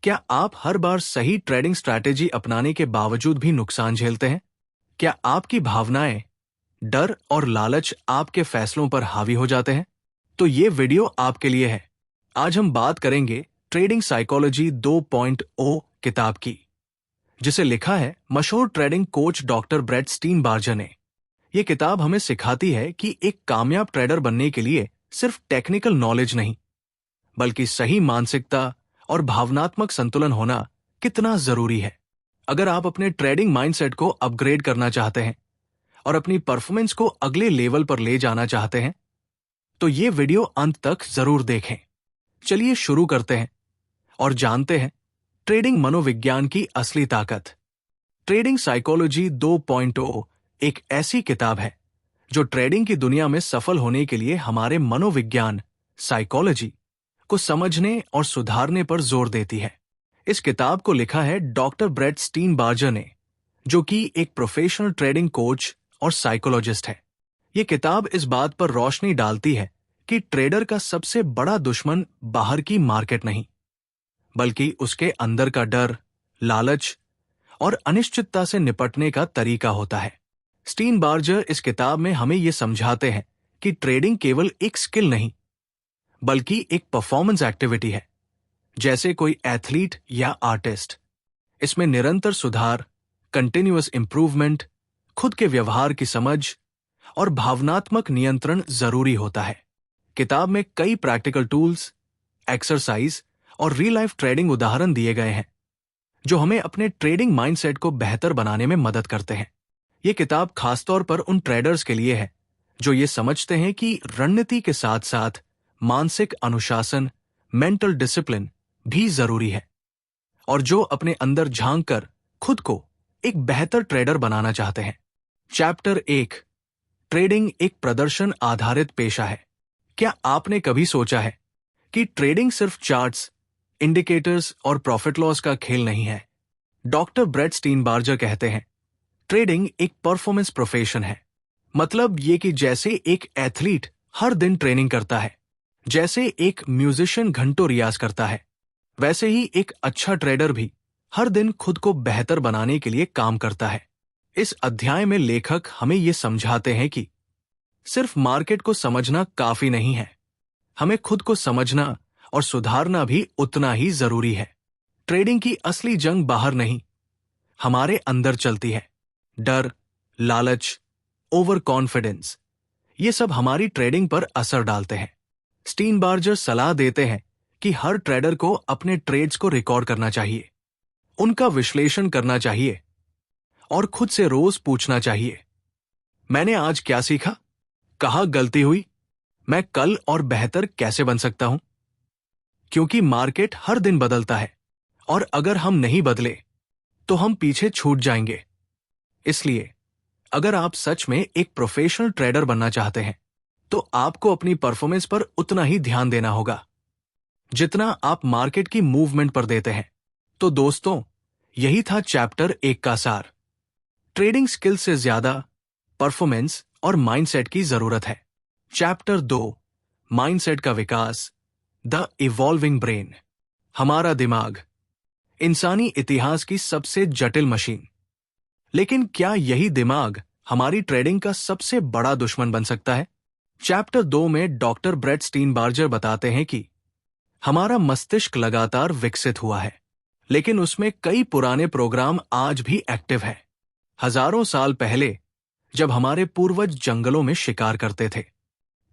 क्या आप हर बार सही ट्रेडिंग स्ट्रैटेजी अपनाने के बावजूद भी नुकसान झेलते हैं? क्या आपकी भावनाएं, डर और लालच आपके फैसलों पर हावी हो जाते हैं? तो ये वीडियो आपके लिए है। आज हम बात करेंगे ट्रेडिंग साइकोलॉजी 2.0 किताब की, जिसे लिखा है मशहूर ट्रेडिंग कोच डॉक्टर ब्रेट स्टीनबार्जर ने। ये किताब हमें सिखाती है कि एक कामयाब ट्रेडर बनने के लिए सिर्फ टेक्निकल नॉलेज नहीं, बल्कि सही मानसिकता और भावनात्मक संतुलन होना कितना जरूरी है। अगर आप अपने ट्रेडिंग माइंडसेट को अपग्रेड करना चाहते हैं और अपनी परफॉर्मेंस को अगले लेवल पर ले जाना चाहते हैं, तो ये वीडियो अंत तक जरूर देखें। चलिए शुरू करते हैं और जानते हैं ट्रेडिंग मनोविज्ञान की असली ताकत। ट्रेडिंग साइकोलॉजी 2.0 एक ऐसी किताब है जो ट्रेडिंग की दुनिया में सफल होने के लिए हमारे मनोविज्ञान, साइकोलॉजी को समझने और सुधारने पर जोर देती है। इस किताब को लिखा है डॉक्टर ब्रेट स्टीनबार्जर ने, जो कि एक प्रोफेशनल ट्रेडिंग कोच और साइकोलॉजिस्ट है। ये किताब इस बात पर रोशनी डालती है कि ट्रेडर का सबसे बड़ा दुश्मन बाहर की मार्केट नहीं, बल्कि उसके अंदर का डर, लालच और अनिश्चितता से निपटने का तरीका होता है। स्टीनबार्जर इस किताब में हमें ये समझाते हैं कि ट्रेडिंग केवल एक स्किल नहीं, बल्कि एक परफॉर्मेंस एक्टिविटी है, जैसे कोई एथलीट या आर्टिस्ट। इसमें निरंतर सुधार, कंटिन्यूअस इंप्रूवमेंट, खुद के व्यवहार की समझ और भावनात्मक नियंत्रण जरूरी होता है। किताब में कई प्रैक्टिकल टूल्स, एक्सरसाइज और रियल लाइफ ट्रेडिंग उदाहरण दिए गए हैं, जो हमें अपने ट्रेडिंग माइंडसेट को बेहतर बनाने में मदद करते हैं। ये किताब खासतौर पर उन ट्रेडर्स के लिए है जो ये समझते हैं कि रणनीति के साथ साथ मानसिक अनुशासन, मेंटल डिसिप्लिन भी जरूरी है, और जो अपने अंदर झांक कर खुद को एक बेहतर ट्रेडर बनाना चाहते हैं। चैप्टर 1, ट्रेडिंग एक प्रदर्शन आधारित पेशा है। क्या आपने कभी सोचा है कि ट्रेडिंग सिर्फ चार्ट्स, इंडिकेटर्स और प्रॉफिट लॉस का खेल नहीं है? डॉक्टर ब्रेट स्टीनबार्जर कहते हैं, ट्रेडिंग एक परफॉर्मेंस प्रोफेशन है। मतलब ये कि जैसे एक एथलीट हर दिन ट्रेनिंग करता है, जैसे एक म्यूजिशियन घंटों रियाज करता है, वैसे ही एक अच्छा ट्रेडर भी हर दिन खुद को बेहतर बनाने के लिए काम करता है। इस अध्याय में लेखक हमें ये समझाते हैं कि सिर्फ मार्केट को समझना काफी नहीं है, हमें खुद को समझना और सुधारना भी उतना ही जरूरी है। ट्रेडिंग की असली जंग बाहर नहीं, हमारे अंदर चलती है। डर, लालच, ओवर कॉन्फिडेंस, ये सब हमारी ट्रेडिंग पर असर डालते हैं। स्टीनबार्जर सलाह देते हैं कि हर ट्रेडर को अपने ट्रेड्स को रिकॉर्ड करना चाहिए, उनका विश्लेषण करना चाहिए और खुद से रोज पूछना चाहिए, मैंने आज क्या सीखा, कहाँ गलती हुई, मैं कल और बेहतर कैसे बन सकता हूं? क्योंकि मार्केट हर दिन बदलता है और अगर हम नहीं बदले तो हम पीछे छूट जाएंगे। इसलिए अगर आप सच में एक प्रोफेशनल ट्रेडर बनना चाहते हैं, तो आपको अपनी परफॉर्मेंस पर उतना ही ध्यान देना होगा जितना आप मार्केट की मूवमेंट पर देते हैं। तो दोस्तों, यही था चैप्टर 1 का सार। ट्रेडिंग स्किल से ज्यादा परफॉर्मेंस और माइंडसेट की जरूरत है। चैप्टर 2, माइंडसेट का विकास, द इवॉल्विंग ब्रेन। हमारा दिमाग इंसानी इतिहास की सबसे जटिल मशीन, लेकिन क्या यही दिमाग हमारी ट्रेडिंग का सबसे बड़ा दुश्मन बन सकता है? चैप्टर 2 में डॉक्टर ब्रेट स्टीनबार्जर बताते हैं कि हमारा मस्तिष्क लगातार विकसित हुआ है, लेकिन उसमें कई पुराने प्रोग्राम आज भी एक्टिव हैं। हजारों साल पहले जब हमारे पूर्वज जंगलों में शिकार करते थे,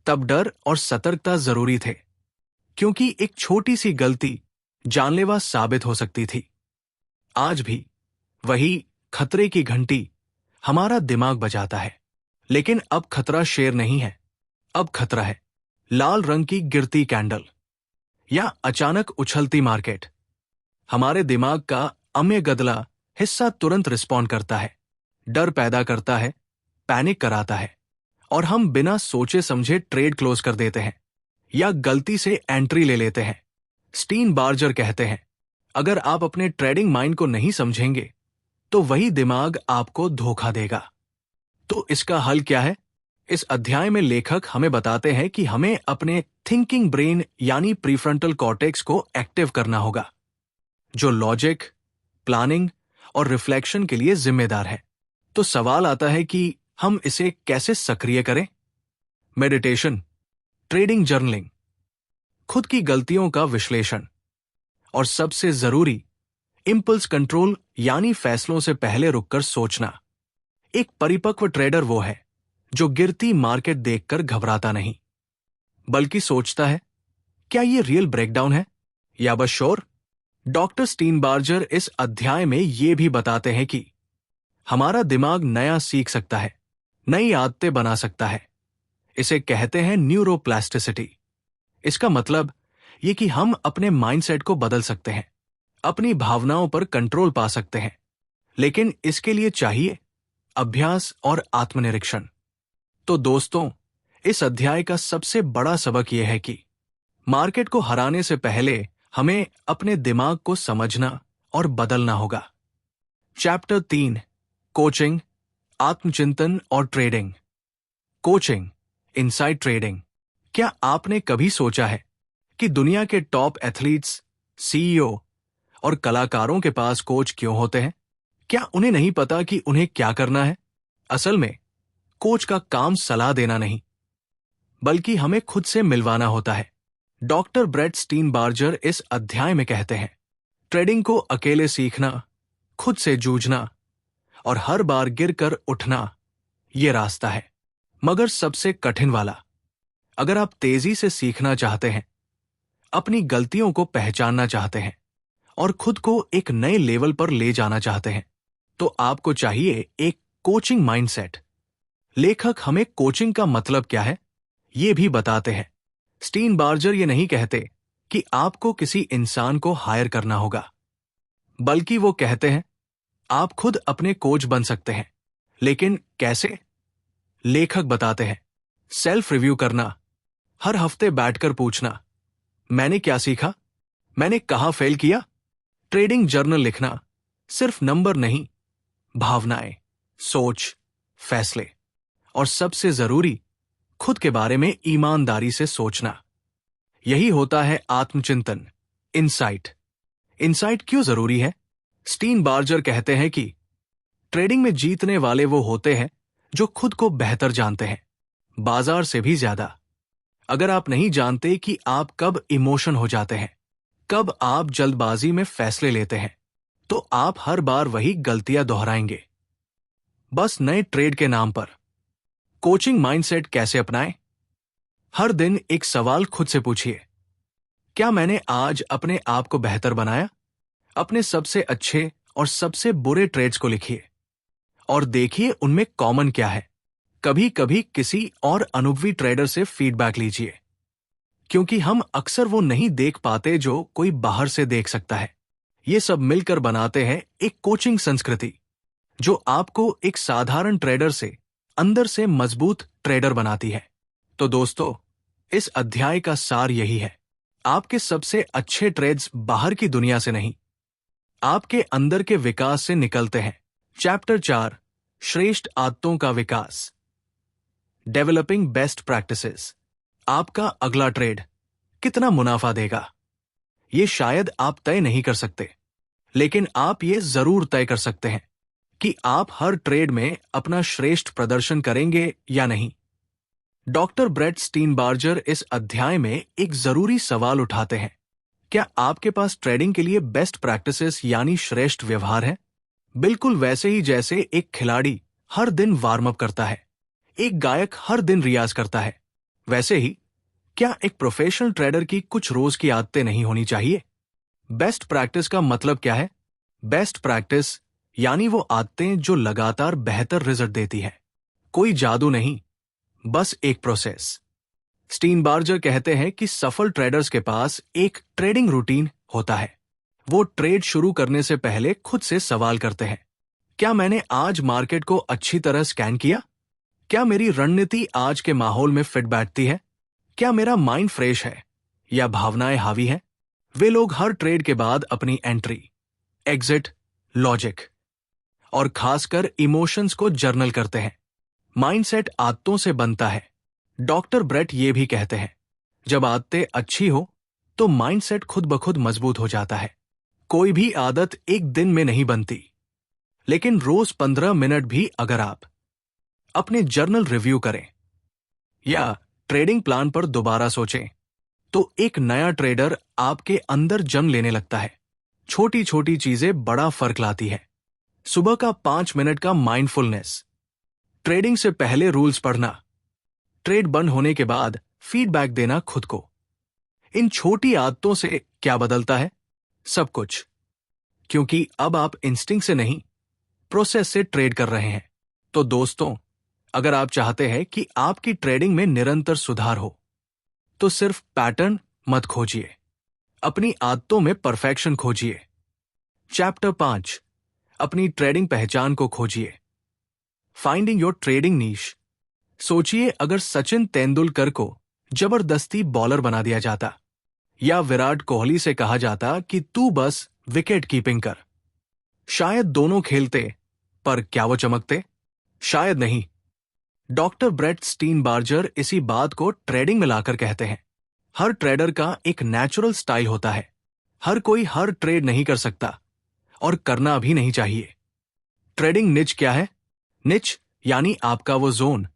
तब डर और सतर्कता जरूरी थे, क्योंकि एक छोटी सी गलती जानलेवा साबित हो सकती थी। आज भी वही खतरे की घंटी हमारा दिमाग बजाता है, लेकिन अब खतरा शेर नहीं है, अब खतरा है लाल रंग की गिरती कैंडल या अचानक उछलती मार्केट। हमारे दिमाग का अम्यगदला हिस्सा तुरंत रिस्पॉन्ड करता है, डर पैदा करता है, पैनिक कराता है, और हम बिना सोचे समझे ट्रेड क्लोज कर देते हैं या गलती से एंट्री ले लेते हैं। स्टीनबार्जर कहते हैं, अगर आप अपने ट्रेडिंग माइंड को नहीं समझेंगे तो वही दिमाग आपको धोखा देगा। तो इसका हल क्या है? इस अध्याय में लेखक हमें बताते हैं कि हमें अपने थिंकिंग ब्रेन यानी प्रीफ्रंटल कॉर्टेक्स को एक्टिव करना होगा। जो लॉजिक, प्लानिंग और रिफ्लेक्शन के लिए जिम्मेदार है। तो सवाल आता है कि हम इसे कैसे सक्रिय करें? मेडिटेशन, ट्रेडिंग जर्नलिंग, खुद की गलतियों का विश्लेषण और सबसे जरूरी इंपल्स कंट्रोल यानी फैसलों से पहले रुककर सोचना। एक परिपक्व ट्रेडर वो है जो गिरती मार्केट देखकर घबराता नहीं, बल्कि सोचता है, क्या ये रियल ब्रेकडाउन है या बस शोर? डॉक्टर स्टीनबार्जर इस अध्याय में ये भी बताते हैं कि हमारा दिमाग नया सीख सकता है, नई आदतें बना सकता है। इसे कहते हैं न्यूरोप्लास्टिसिटी। इसका मतलब ये कि हम अपने माइंडसेट को बदल सकते हैं, अपनी भावनाओं पर कंट्रोल पा सकते हैं, लेकिन इसके लिए चाहिए अभ्यास और आत्मनिरीक्षण। तो दोस्तों, इस अध्याय का सबसे बड़ा सबक यह है कि मार्केट को हराने से पहले हमें अपने दिमाग को समझना और बदलना होगा। चैप्टर 3, कोचिंग, आत्मचिंतन और ट्रेडिंग। Coaching, inside trading. क्या आपने कभी सोचा है कि दुनिया के टॉप एथलीट्स, सीईओ और कलाकारों के पास कोच क्यों होते हैं? क्या उन्हें नहीं पता कि उन्हें क्या करना है? असल में कोच का काम सलाह देना नहीं, बल्कि हमें खुद से मिलवाना होता है। डॉक्टर ब्रेट स्टीनबार्जर इस अध्याय में कहते हैं, ट्रेडिंग को अकेले सीखना, खुद से जूझना और हर बार गिरकर उठना ये रास्ता है, मगर सबसे कठिन वाला। अगर आप तेजी से सीखना चाहते हैं, अपनी गलतियों को पहचानना चाहते हैं और खुद को एक नए लेवल पर ले जाना चाहते हैं, तो आपको चाहिए एक कोचिंग माइंडसेट। लेखक हमें कोचिंग का मतलब क्या है ये भी बताते हैं। स्टीनबार्जर ये नहीं कहते कि आपको किसी इंसान को हायर करना होगा, बल्कि वो कहते हैं आप खुद अपने कोच बन सकते हैं। लेकिन कैसे? लेखक बताते हैं, सेल्फ रिव्यू करना, हर हफ्ते बैठकर पूछना, मैंने क्या सीखा, मैंने कहां फेल किया। ट्रेडिंग जर्नल लिखना, सिर्फ नंबर नहीं, भावनाएं, सोच, फैसले और सबसे जरूरी, खुद के बारे में ईमानदारी से सोचना। यही होता है आत्मचिंतन, इनसाइट। इनसाइट क्यों जरूरी है? स्टीनबार्जर कहते हैं कि ट्रेडिंग में जीतने वाले वो होते हैं जो खुद को बेहतर जानते हैं, बाजार से भी ज्यादा। अगर आप नहीं जानते कि आप कब इमोशन हो जाते हैं, कब आप जल्दबाजी में फैसले लेते हैं, तो आप हर बार वही गलतियां दोहराएंगे, बस नए ट्रेड के नाम पर। कोचिंग माइंडसेट कैसे अपनाएं? हर दिन एक सवाल खुद से पूछिए, क्या मैंने आज अपने आप को बेहतर बनाया? अपने सबसे अच्छे और सबसे बुरे ट्रेड्स को लिखिए और देखिए उनमें कॉमन क्या है। कभी कभी किसी और अनुभवी ट्रेडर से फीडबैक लीजिए, क्योंकि हम अक्सर वो नहीं देख पाते जो कोई बाहर से देख सकता है। ये सब मिलकर बनाते हैं एक कोचिंग संस्कृति जो आपको एक साधारण ट्रेडर से अंदर से मजबूत ट्रेडर बनाती है। तो दोस्तों, इस अध्याय का सार यही है, आपके सबसे अच्छे ट्रेड्स बाहर की दुनिया से नहीं, आपके अंदर के विकास से निकलते हैं। चैप्टर 4, श्रेष्ठ आदतों का विकास, डेवलपिंग बेस्ट प्रैक्टिसेस। आपका अगला ट्रेड कितना मुनाफा देगा, ये शायद आप तय नहीं कर सकते, लेकिन आप ये जरूर तय कर सकते हैं कि आप हर ट्रेड में अपना श्रेष्ठ प्रदर्शन करेंगे या नहीं। डॉक्टर ब्रेट स्टीनबार्जर इस अध्याय में एक जरूरी सवाल उठाते हैं, क्या आपके पास ट्रेडिंग के लिए बेस्ट प्रैक्टिसेस यानी श्रेष्ठ व्यवहार है? बिल्कुल वैसे ही जैसे एक खिलाड़ी हर दिन वार्म अप करता है, एक गायक हर दिन रियाज करता है, वैसे ही क्या एक प्रोफेशनल ट्रेडर की कुछ रोज की आदतें नहीं होनी चाहिए? बेस्ट प्रैक्टिस का मतलब क्या है? बेस्ट प्रैक्टिस यानी वो आदतें जो लगातार बेहतर रिजल्ट देती है। कोई जादू नहीं, बस एक प्रोसेस। स्टीनबार्जर कहते हैं कि सफल ट्रेडर्स के पास एक ट्रेडिंग रूटीन होता है। वो ट्रेड शुरू करने से पहले खुद से सवाल करते हैं, क्या मैंने आज मार्केट को अच्छी तरह स्कैन किया? क्या मेरी रणनीति आज के माहौल में फिट बैठती है? क्या मेरा माइंड फ्रेश है या भावनाएं हावी हैं? वे लोग हर ट्रेड के बाद अपनी एंट्री, एग्जिट, लॉजिक और खासकर इमोशंस को जर्नल करते हैं। माइंडसेट आदतों से बनता है। डॉक्टर ब्रेट ये भी कहते हैं, जब आदतें अच्छी हो तो माइंडसेट खुद ब खुद मजबूत हो जाता है। कोई भी आदत एक दिन में नहीं बनती, लेकिन रोज 15 मिनट भी अगर आप अपने जर्नल रिव्यू करें या ट्रेडिंग प्लान पर दोबारा सोचें, तो एक नया ट्रेडर आपके अंदर जन्म लेने लगता है। छोटी छोटी चीजें बड़ा फर्क लाती है। सुबह का 5 मिनट का माइंडफुलनेस, ट्रेडिंग से पहले रूल्स पढ़ना, ट्रेड बंद होने के बाद फीडबैक देना खुद को। इन छोटी आदतों से क्या बदलता है? सब कुछ, क्योंकि अब आप इंस्टिंक्ट से नहीं, प्रोसेस से ट्रेड कर रहे हैं। तो दोस्तों, अगर आप चाहते हैं कि आपकी ट्रेडिंग में निरंतर सुधार हो, तो सिर्फ पैटर्न मत खोजिए, अपनी आदतों में परफेक्शन खोजिए। चैप्टर 5, अपनी ट्रेडिंग पहचान को खोजिए। फाइंडिंग योर ट्रेडिंग नीश। सोचिए, अगर सचिन तेंदुलकर को जबरदस्ती बॉलर बना दिया जाता या विराट कोहली से कहा जाता कि तू बस विकेट कीपिंग कर, शायद दोनों खेलते, पर क्या वो चमकते? शायद नहीं। डॉक्टर ब्रेट स्टीनबार्जर इसी बात को ट्रेडिंग में लाकर कहते हैं, हर ट्रेडर का एक नेचुरल स्टाइल होता है। हर कोई हर ट्रेड नहीं कर सकता और करना भी नहीं चाहिए। ट्रेडिंग निच क्या है? निच यानी आपका वो जोन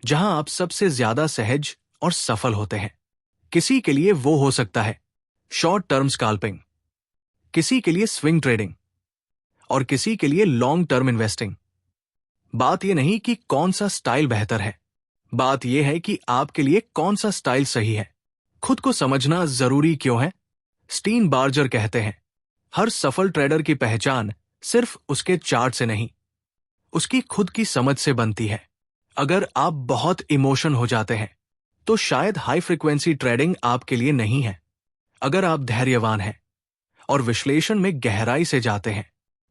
जहां आप सबसे ज्यादा सहज और सफल होते हैं। किसी के लिए वो हो सकता है शॉर्ट टर्म स्काल्पिंग, किसी के लिए स्विंग ट्रेडिंग और किसी के लिए लॉन्ग टर्म इन्वेस्टिंग। बात यह नहीं कि कौन सा स्टाइल बेहतर है, बात यह है कि आपके लिए कौन सा स्टाइल सही है। खुद को समझना जरूरी क्यों है? स्टीनबार्जर कहते हैं, हर सफल ट्रेडर की पहचान सिर्फ उसके चार्ट से नहीं, उसकी खुद की समझ से बनती है। अगर आप बहुत इमोशन हो जाते हैं, तो शायद हाई फ्रीक्वेंसी ट्रेडिंग आपके लिए नहीं है। अगर आप धैर्यवान हैं और विश्लेषण में गहराई से जाते हैं,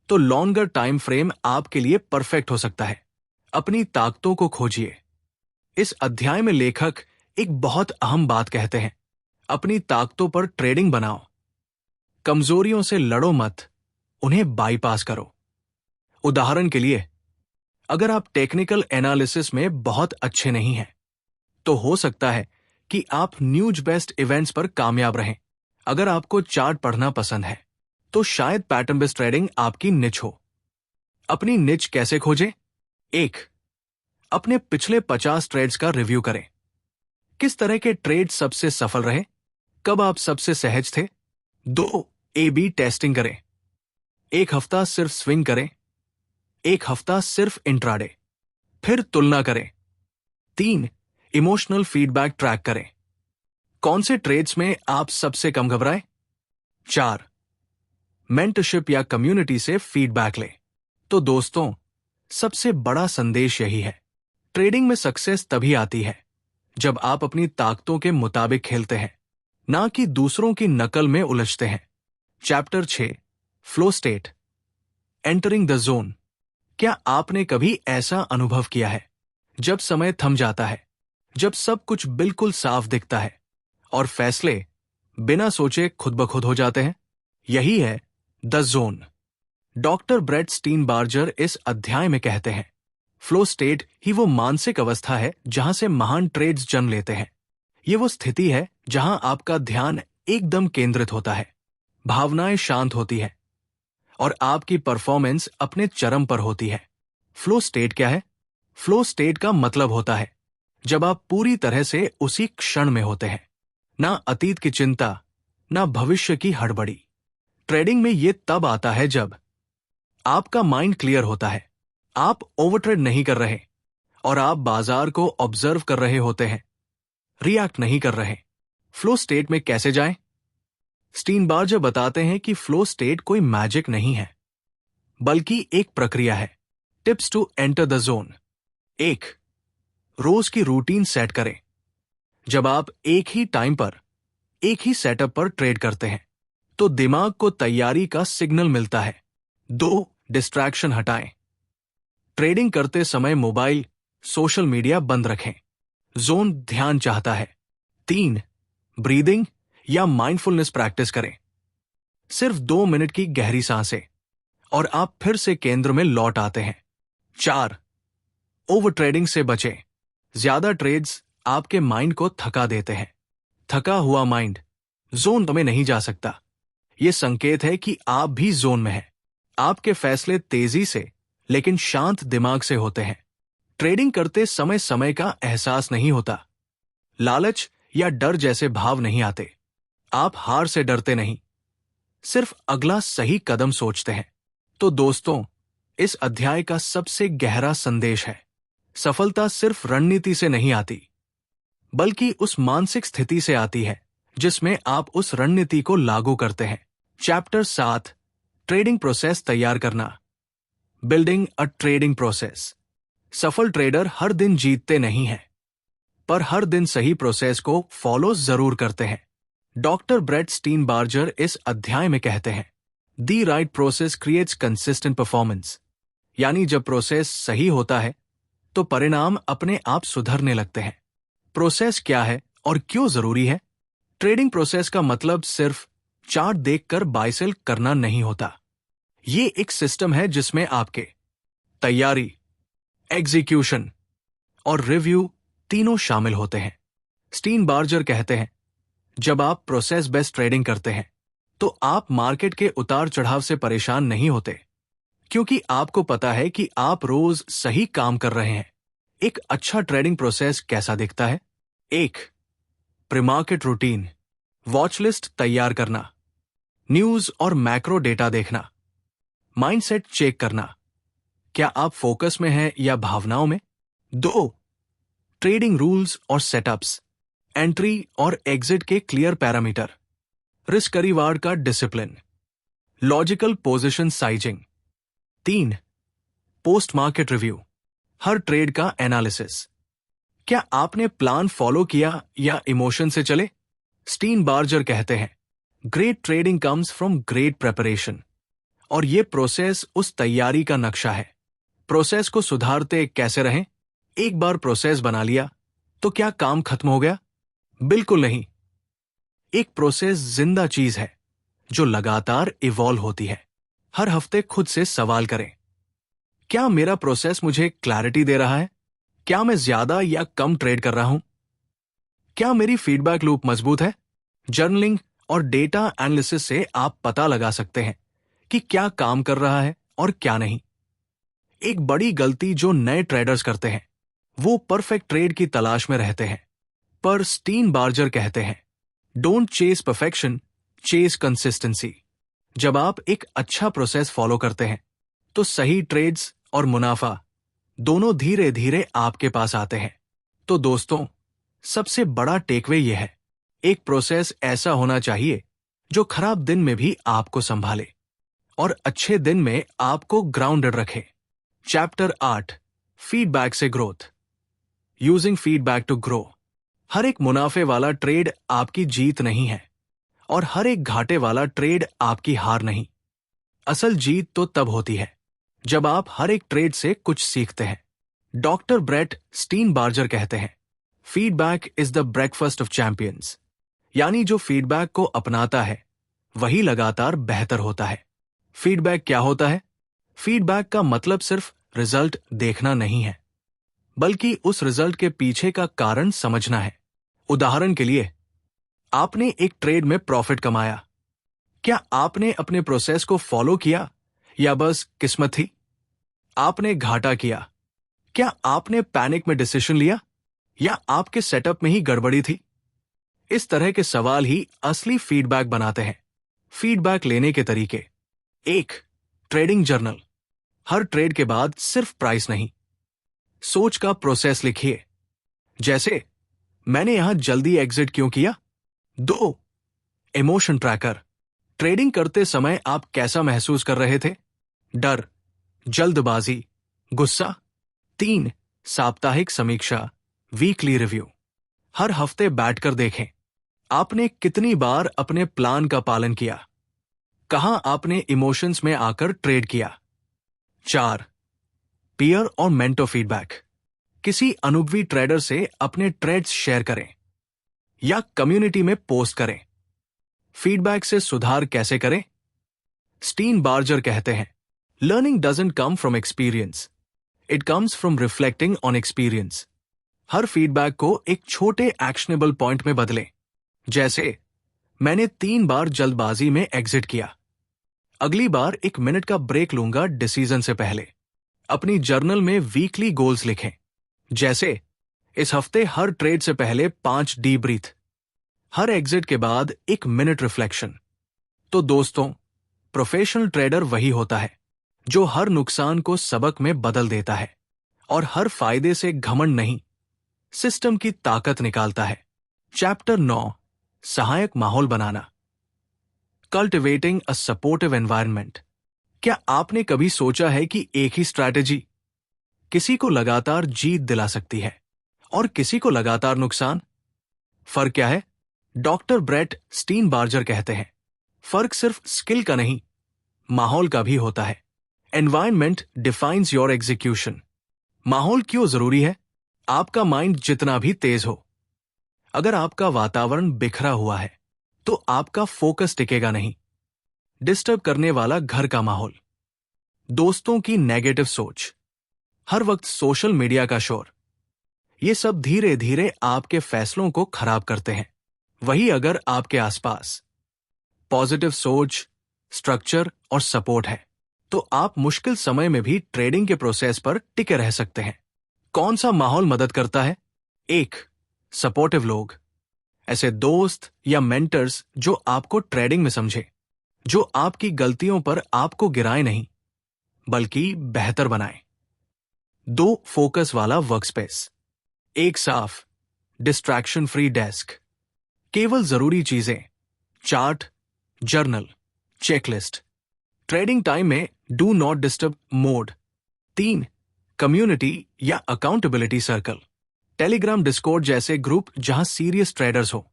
तो लॉन्गर टाइम फ्रेम आपके लिए परफेक्ट हो सकता है। अपनी ताकतों को खोजिए। इस अध्याय में लेखक एक बहुत अहम बात कहते हैं, अपनी ताकतों पर ट्रेडिंग बनाओ। कमजोरियों से लड़ो मत, उन्हें बाईपास करो। उदाहरण के लिए, अगर आप टेक्निकल एनालिसिस में बहुत अच्छे नहीं हैं, तो हो सकता है कि आप न्यूज बेस्ड इवेंट्स पर कामयाब रहें। अगर आपको चार्ट पढ़ना पसंद है, तो शायद पैटर्न बेस्ड ट्रेडिंग आपकी निच हो। अपनी निच कैसे खोजें? 1, अपने पिछले 50 ट्रेड्स का रिव्यू करें। किस तरह के ट्रेड सबसे सफल रहे? कब आप सबसे सहज थे? 2, A/B टेस्टिंग करें। 1 हफ्ता सिर्फ स्विंग करें, 1 हफ्ता सिर्फ इंट्राडे, फिर तुलना करें। 3, इमोशनल फीडबैक ट्रैक करें। कौन से ट्रेड्स में आप सबसे कम घबराए? 4, मेंटरशिप या कम्युनिटी से फीडबैक लें। तो दोस्तों, सबसे बड़ा संदेश यही है, ट्रेडिंग में सक्सेस तभी आती है जब आप अपनी ताकतों के मुताबिक खेलते हैं, ना कि दूसरों की नकल में उलझते हैं। Chapter 6, flow state, entering the zone. क्या आपने कभी ऐसा अनुभव किया है जब समय थम जाता है, जब सब कुछ बिल्कुल साफ दिखता है और फैसले बिना सोचे खुद ब खुद हो जाते हैं? यही है द जोन। डॉक्टर ब्रेट स्टीनबार्जर इस अध्याय में कहते हैं, फ्लो स्टेट ही वो मानसिक अवस्था है जहां से महान ट्रेड्स जन्म लेते हैं। ये वो स्थिति है जहां आपका ध्यान एकदम केंद्रित होता है, भावनाएं शांत होती है और आपकी परफॉर्मेंस अपने चरम पर होती है। फ्लो स्टेट क्या है? फ्लो स्टेट का मतलब होता है जब आप पूरी तरह से उसी क्षण में होते हैं, ना अतीत की चिंता, ना भविष्य की हड़बड़ी। ट्रेडिंग में यह तब आता है जब आपका माइंड क्लियर होता है, आप ओवरट्रेड नहीं कर रहे और आप बाजार को ऑब्जर्व कर रहे होते हैं, रिएक्ट नहीं कर रहे। फ्लो स्टेट में कैसे जाएं? स्टीनबार्जर बताते हैं कि फ्लो स्टेट कोई मैजिक नहीं है, बल्कि एक प्रक्रिया है। Tips to enter the zone. 1, रोज की रूटीन सेट करें। जब आप एक ही टाइम पर, एक ही सेटअप पर ट्रेड करते हैं, तो दिमाग को तैयारी का सिग्नल मिलता है। 2, डिस्ट्रैक्शन हटाएं। ट्रेडिंग करते समय मोबाइल, सोशल मीडिया बंद रखें, जोन ध्यान चाहता है। 3, ब्रीदिंग या माइंडफुलनेस प्रैक्टिस करें। सिर्फ 2 मिनट की गहरी सांसें और आप फिर से केंद्र में लौट आते हैं। 4, ओवर ट्रेडिंग से बचें। ज्यादा ट्रेड्स आपके माइंड को थका देते हैं। थका हुआ माइंड जोन में नहीं जा सकता। ये संकेत है कि आप भी जोन में हैं। आपके फैसले तेजी से लेकिन शांत दिमाग से होते हैं। ट्रेडिंग करते समय समय का एहसास नहीं होता। लालच या डर जैसे भाव नहीं आते। आप हार से डरते नहीं, सिर्फ अगला सही कदम सोचते हैं। तो दोस्तों, इस अध्याय का सबसे गहरा संदेश है, सफलता सिर्फ रणनीति से नहीं आती, बल्कि उस मानसिक स्थिति से आती है जिसमें आप उस रणनीति को लागू करते हैं। चैप्टर 7, ट्रेडिंग प्रोसेस तैयार करना। बिल्डिंग अ ट्रेडिंग प्रोसेस। सफल ट्रेडर हर दिन जीतते नहीं हैं, पर हर दिन सही प्रोसेस को फॉलो जरूर करते हैं। डॉक्टर ब्रेट स्टीनबार्जर इस अध्याय में कहते हैं, the right process creates consistent performance. यानी जब प्रोसेस सही होता है तो परिणाम अपने आप सुधरने लगते हैं। प्रोसेस क्या है और क्यों जरूरी है? ट्रेडिंग प्रोसेस का मतलब सिर्फ चार्ट देखकर बाय सेल करना नहीं होता। ये एक सिस्टम है जिसमें आपके तैयारी, एग्जीक्यूशन और रिव्यू तीनों शामिल होते हैं। स्टीनबार्जर कहते हैं, जब आप प्रोसेस बेस्ड ट्रेडिंग करते हैं तो आप मार्केट के उतार चढ़ाव से परेशान नहीं होते, क्योंकि आपको पता है कि आप रोज सही काम कर रहे हैं। एक अच्छा ट्रेडिंग प्रोसेस कैसा दिखता है? 1. Pre-market routine. वॉच लिस्ट तैयार करना, न्यूज और मैक्रो डेटा देखना, माइंडसेट चेक करना, क्या आप फोकस में हैं या भावनाओं में। 2. ट्रेडिंग रूल्स और सेटअप्स, एंट्री और एग्जिट के क्लियर पैरामीटर, रिस्क रिवार्ड का discipline, logical position sizing. 3. Post market review, हर ट्रेड का एनालिसिस, क्या आपने प्लान फॉलो किया या इमोशन से चले। स्टीनबार्जर कहते हैं, great trading comes from great preparation. और ये प्रोसेस उस तैयारी का नक्शा है। प्रोसेस को सुधारते कैसे रहें? एक बार प्रोसेस बना लिया तो क्या काम खत्म हो गया? बिल्कुल नहीं। एक प्रोसेस जिंदा चीज है जो लगातार इवॉल्व होती है। हर हफ्ते खुद से सवाल करें, क्या मेरा प्रोसेस मुझे क्लैरिटी दे रहा है? क्या मैं ज्यादा या कम ट्रेड कर रहा हूं? क्या मेरी फीडबैक लूप मजबूत है? जर्नलिंग और डेटा एनालिसिस से आप पता लगा सकते हैं कि क्या काम कर रहा है और क्या नहीं। एक बड़ी गलती जो नए ट्रेडर्स करते हैं, वो परफेक्ट ट्रेड की तलाश में रहते हैं। पर स्टीनबार्जर कहते हैं, don't chase perfection, chase consistency. जब आप एक अच्छा प्रोसेस फॉलो करते हैं तो सही ट्रेड्स और मुनाफा दोनों धीरे धीरे आपके पास आते हैं। तो दोस्तों, सबसे बड़ा टेकवे यह है, एक प्रोसेस ऐसा होना चाहिए जो खराब दिन में भी आपको संभाले और अच्छे दिन में आपको ग्राउंडेड रखे। चैप्टर 8, फीडबैक से growth. Using feedback to grow. हर एक मुनाफे वाला ट्रेड आपकी जीत नहीं है और हर एक घाटे वाला ट्रेड आपकी हार नहीं। असल जीत तो तब होती है जब आप हर एक ट्रेड से कुछ सीखते हैं। डॉक्टर ब्रेट स्टीनबार्जर कहते हैं, feedback is the breakfast of champions. यानी जो फीडबैक को अपनाता है वही लगातार बेहतर होता है। फीडबैक क्या होता है? फीडबैक का मतलब सिर्फ रिजल्ट देखना नहीं है, बल्कि उस रिजल्ट के पीछे का कारण समझना है। उदाहरण के लिए, आपने एक ट्रेड में प्रॉफिट कमाया। क्या आपने अपने प्रोसेस को फॉलो किया या बस किस्मत थी? आपने घाटा किया, क्या आपने पैनिक में डिसीजन लिया या आपके सेटअप में ही गड़बड़ी थी? इस तरह के सवाल ही असली फीडबैक बनाते हैं। फीडबैक लेने के तरीके। 1. Trading journal. हर ट्रेड के बाद सिर्फ प्राइस नहीं, सोच का प्रोसेस लिखिए। जैसे, मैंने यहां जल्दी एग्जिट क्यों किया? 2. Emotion tracker. ट्रेडिंग करते समय आप कैसा महसूस कर रहे थे? डर, जल्दबाजी, गुस्सा? 3. साप्ताहिक समीक्षा, वीकली रिव्यू। हर हफ्ते बैठकर देखें, आपने कितनी बार अपने प्लान का पालन किया, कहां आपने इमोशंस में आकर ट्रेड किया। 4. पीयर और मेंटर फीडबैक। किसी अनुभवी ट्रेडर से अपने ट्रेड्स शेयर करें या कम्युनिटी में पोस्ट करें। फीडबैक से सुधार कैसे करें? स्टीनबार्जर कहते हैं, learning doesn't come from experience, it comes from reflecting on experience. Her feedback को एक छोटे एक्शनेबल पॉइंट में बदलें। जैसे, मैंने 3 बार जल्दबाजी में एग्जिट किया। अगली बार 1 मिनट का ब्रेक लूंगा डिसीजन से पहले। अपनी जर्नल में वीकली गोल्स लिखें, जैसे इस हफ्ते हर ट्रेड से पहले 5 डीप ब्रीथ, हर एग्जिट के बाद 1 मिनट रिफ्लेक्शन। तो दोस्तों, प्रोफेशनल ट्रेडर वही होता है जो हर नुकसान को सबक में बदल देता है और हर फायदे से घमंड नहीं, सिस्टम की ताकत निकालता है। चैप्टर 9, सहायक माहौल बनाना। Cultivating a supportive environment. क्या आपने कभी सोचा है कि एक ही स्ट्रैटेजी किसी को लगातार जीत दिला सकती है और किसी को लगातार नुकसान? फर्क क्या है? डॉक्टर ब्रेट स्टीनबार्जर कहते हैं, फर्क सिर्फ स्किल का नहीं, माहौल का भी होता है। Environment defines your execution. माहौल क्यों जरूरी है? आपका माइंड जितना भी तेज हो, अगर आपका वातावरण बिखरा हुआ है तो आपका फोकस टिकेगा नहीं। डिस्टर्ब करने वाला घर का माहौल, दोस्तों की नेगेटिव सोच, हर वक्त सोशल मीडिया का शोर, ये सब धीरे धीरे आपके फैसलों को खराब करते हैं। वही अगर आपके आसपास पॉजिटिव सोच, स्ट्रक्चर और सपोर्ट है तो आप मुश्किल समय में भी ट्रेडिंग के प्रोसेस पर टिके रह सकते हैं। कौन सा माहौल मदद करता है? 1. सपोर्टिव लोग, ऐसे दोस्त या मेंटर्स जो आपको ट्रेडिंग में समझे, जो आपकी गलतियों पर आपको गिराए नहीं बल्कि बेहतर बनाए। 2. फोकस वाला वर्कस्पेस, एक साफ डिस्ट्रैक्शन फ्री डेस्क, केवल जरूरी चीजें, chart, journal, checklist. Trading time में do not disturb mode. 3. Community या अकाउंटेबिलिटी सर्कल, टेलीग्राम, डिस्कॉर्ड जैसे ग्रुप जहां सीरियस ट्रेडर्स हो।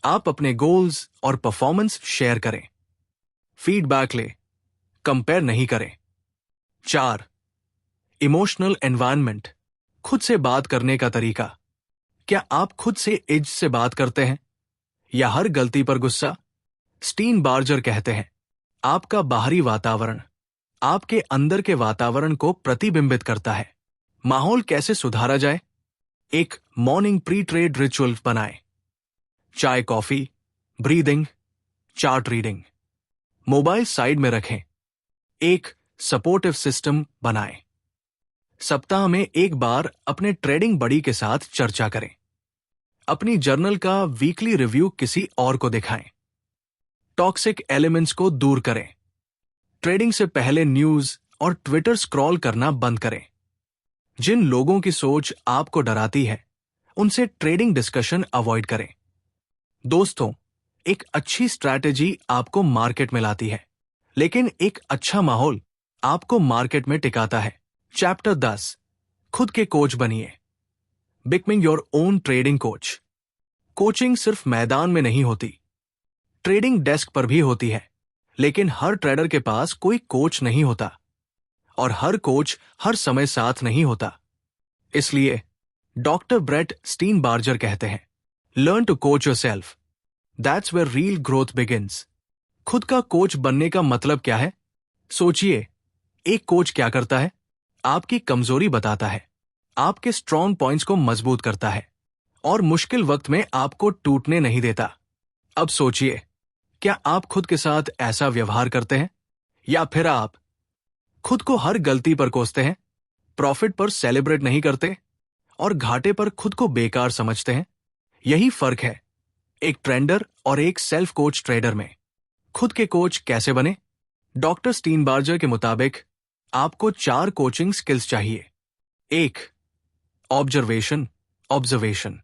आप अपने गोल्स और परफॉर्मेंस शेयर करें, फीडबैक ले, कंपेयर नहीं करें। 4. इमोशनल एनवायरनमेंट, खुद से बात करने का तरीका। क्या आप खुद से एज से बात करते हैं या हर गलती पर गुस्सा? स्टीनबार्जर कहते हैं, आपका बाहरी वातावरण आपके अंदर के वातावरण को प्रतिबिंबित करता है। माहौल कैसे सुधारा जाए? 1. मॉर्निंग प्री ट्रेड रिचुअल बनाएं, चाय, coffee, breathing, chart reading. Mobile side में रखें। 1. सपोर्टिव सिस्टम बनाएं, सप्ताह में 1 बार अपने ट्रेडिंग बडी के साथ चर्चा करें। अपनी जर्नल का वीकली रिव्यू किसी और को दिखाएं। टॉक्सिक एलिमेंट्स को दूर करें, ट्रेडिंग से पहले न्यूज और ट्विटर स्क्रॉल करना बंद करें। जिन लोगों की सोच आपको डराती है उनसे ट्रेडिंग डिस्कशन अवॉइड करें। दोस्तों, एक अच्छी स्ट्रैटेजी आपको मार्केट में लाती है, लेकिन एक अच्छा माहौल आपको मार्केट में टिकाता है। चैप्टर 10, खुद के कोच बनिए। Becoming your own trading coach. Coaching सिर्फ मैदान में नहीं होती, ट्रेडिंग डेस्क पर भी होती है, लेकिन हर ट्रेडर के पास कोई कोच नहीं होता और हर कोच हर समय साथ नहीं होता। इसलिए डॉक्टर ब्रेट स्टीनबार्जर कहते हैं, learn to coach yourself, that's where real growth begins. खुद का कोच बनने का मतलब क्या है? सोचिए, एक कोच क्या करता है? आपकी कमजोरी बताता है, आपके स्ट्रॉन्ग पॉइंट्स को मजबूत करता है और मुश्किल वक्त में आपको टूटने नहीं देता। अब सोचिए, क्या आप खुद के साथ ऐसा व्यवहार करते हैं या फिर आप खुद को हर गलती पर कोसते हैं, प्रॉफिट पर सेलिब्रेट नहीं करते और घाटे पर खुद को बेकार समझते हैं? यही फर्क है एक ट्रेंडर और एक सेल्फ कोच ट्रेडर में। खुद के कोच कैसे बने? डॉक्टर स्टीनबार्जर के मुताबिक आपको 4 कोचिंग स्किल्स चाहिए। 1. ऑब्जर्वेशन।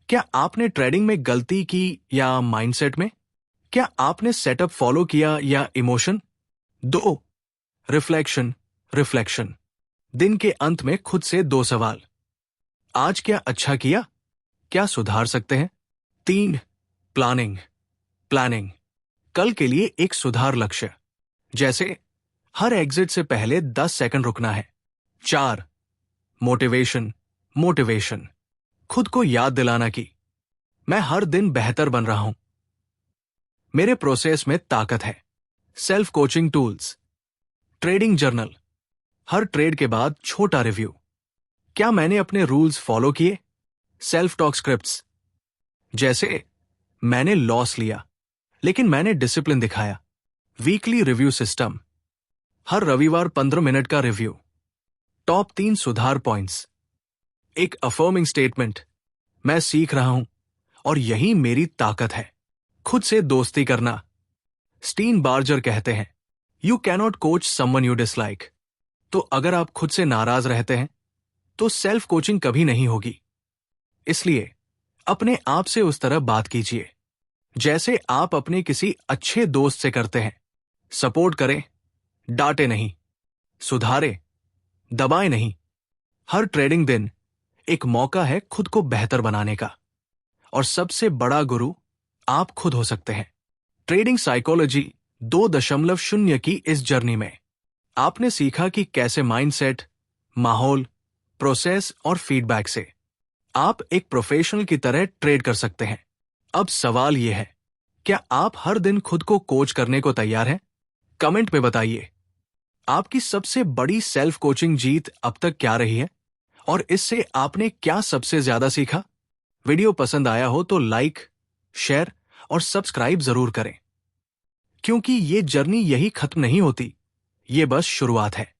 क्या आपने ट्रेडिंग में गलती की या माइंडसेट में? क्या आपने सेटअप फॉलो किया या इमोशन? 2. रिफ्लेक्शन। दिन के अंत में खुद से 2 सवाल, आज क्या अच्छा किया, क्या सुधार सकते हैं? 3. प्लानिंग, कल के लिए एक सुधार लक्ष्य, जैसे हर एग्जिट से पहले 10 सेकंड रुकना है। 4. मोटिवेशन, खुद को याद दिलाना कि मैं हर दिन बेहतर बन रहा हूं, मेरे प्रोसेस में ताकत है। Self coaching tools, trading journal, हर ट्रेड के बाद छोटा रिव्यू, क्या मैंने अपने रूल्स फॉलो किए? सेल्फ टॉक स्क्रिप्ट्स, जैसे मैंने लॉस लिया, लेकिन मैंने डिसिप्लिन दिखाया। वीकली रिव्यू सिस्टम, हर रविवार 15 मिनट का रिव्यू। टॉप 3 सुधार पॉइंट्स। एक अफर्मिंग स्टेटमेंट, मैं सीख रहा हूं और यही मेरी ताकत है। खुद से दोस्ती करना। स्टीन बार्जर कहते हैं, you cannot coach someone you dislike. तो अगर आप खुद से नाराज रहते हैं तो सेल्फ कोचिंग कभी नहीं होगी। इसलिए अपने आप से उस तरह बात कीजिए जैसे आप अपने किसी अच्छे दोस्त से करते हैं। सपोर्ट करें, डांटे नहीं। सुधारे, दबाए नहीं। हर ट्रेडिंग दिन एक मौका है खुद को बेहतर बनाने का। और सबसे बड़ा गुरु आप खुद हो सकते हैं। ट्रेडिंग साइकोलॉजी 2.0 की इस जर्नी में आपने सीखा कि कैसे माइंडसेट, माहौल, प्रोसेस और फीडबैक से आप एक प्रोफेशनल की तरह ट्रेड कर सकते हैं। अब सवाल यह है, क्या आप हर दिन खुद को कोच करने को तैयार हैं? कमेंट में बताइए। आपकी सबसे बड़ी सेल्फ कोचिंग जीत अब तक क्या रही है और इससे आपने क्या सबसे ज्यादा सीखा? वीडियो पसंद आया हो तो लाइक, शेयर और सब्सक्राइब जरूर करें, क्योंकि ये जर्नी यही खत्म नहीं होती, ये बस शुरुआत है।